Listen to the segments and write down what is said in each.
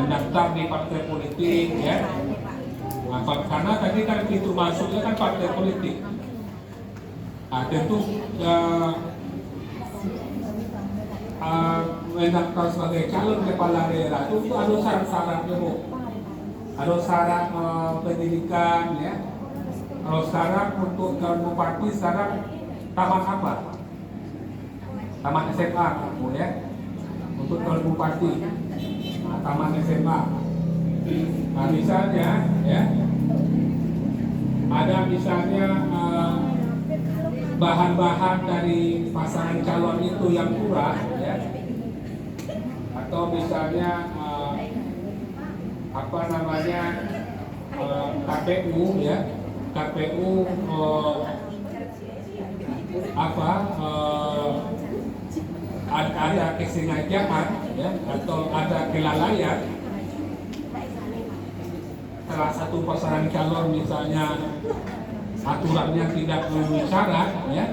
mendaftar di partai politik, ya. Nah, karena tadi kan pintu masuknya kan partai politik. Nah, tentu mendaftar sebagai calon kepala daerah itu ada syarat-syaratnya, Bu. Ada syarat pendidikan, ya. Kalau syarat untuk calon bupati, syarat tamat apa? Tamat SMA, Bu, ya. Untuk calon bupati, nah, tamat SMA. Nah, misalnya, ya, ada misalnya bahan-bahan dari pasangan calon itu yang kurang, ya, atau misalnya apa namanya KPU, ya, KPU ada kesengajaan, ya, atau ada kelalaian salah satu pasangan calon, misalnya aturannya tidak memenuhi syarat, ya,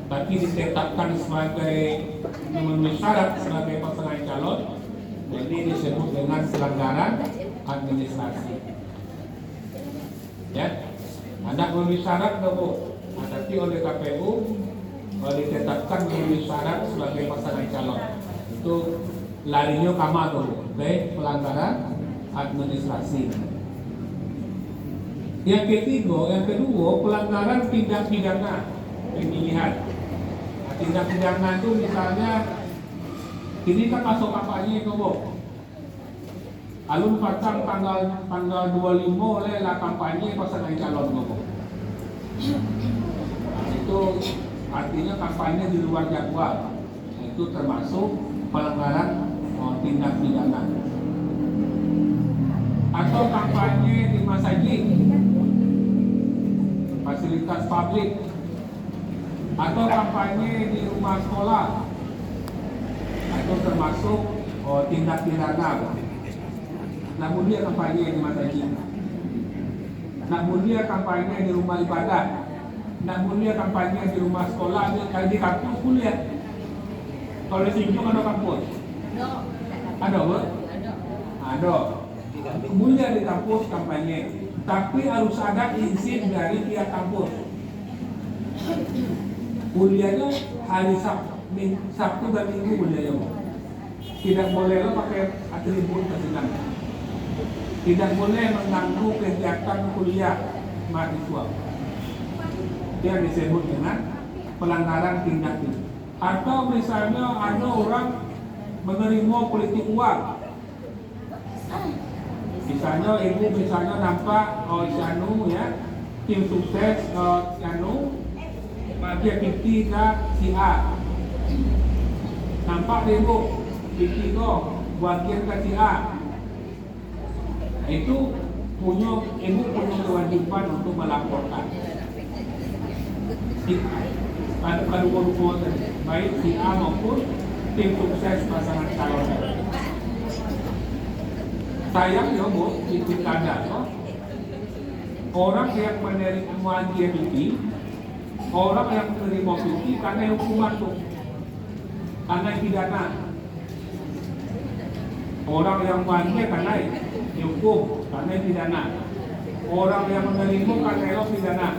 tapi ditetapkan sebagai memenuhi syarat sebagai pasangan calon, jadi disebut dengan pelanggaran administrasi. Ya, Anda memenuhi syarat, Bu, tapi oleh KPU ditetapkan memenuhi syarat sebagai pasangan calon, itu larinya kama, Bu, pelanggaran administrasi. Yang kedua, pelanggaran tindak pidana pemilihan. Nah, tindak pidana itu misalnya, ini kan masuk kampanye, Bu. Alun patang tanggal 25 oleh lah kampanye pasangan calon, Bu. Nah, itu artinya kampanye di luar jadwal. Itu termasuk pelanggaran tindak pidana. Atau kampanye di masjid, fasilitas publik, atau kampanye di rumah sekolah, atau termasuk tindak pidana. Namun dia kampanye di masjid, namun dia kampanye di rumah ibadah, namun dia kampanye di rumah sekolah, di kampus kuliah. Kalau di Sinjung ada kampus? Ada, Bu? Ada. Kemudian di kampus kampanye, tapi harus ada izin dari pihak kampus. Kuliahnya hari Sabtu dan Minggu kuliahnya, tidak boleh lo pakai atribut kesenangan, tidak boleh mengganggu kegiatan kuliah mahasiswa. Yang disebut dengan pelanggaran tindak pidana. Atau misalnya ada orang menerima politik uang. Misalnya ibu nampak Isanu, ya, tim sukses Isanu bagi PT ke si A, nampak ibu PT itu bagian ke si A, itu ibu punya kewajiban untuk melaporkan pada kedua-dua, baik si A maupun tim sukses pasangan calon. Sayang, ya, Bu, di pilkada, orang yang menerima GPT, orang yang menerima PT karena hukuman, tuh, karena pidana. Orang yang banyak karena dihukum karena pidana. Orang yang menerima karena pidana.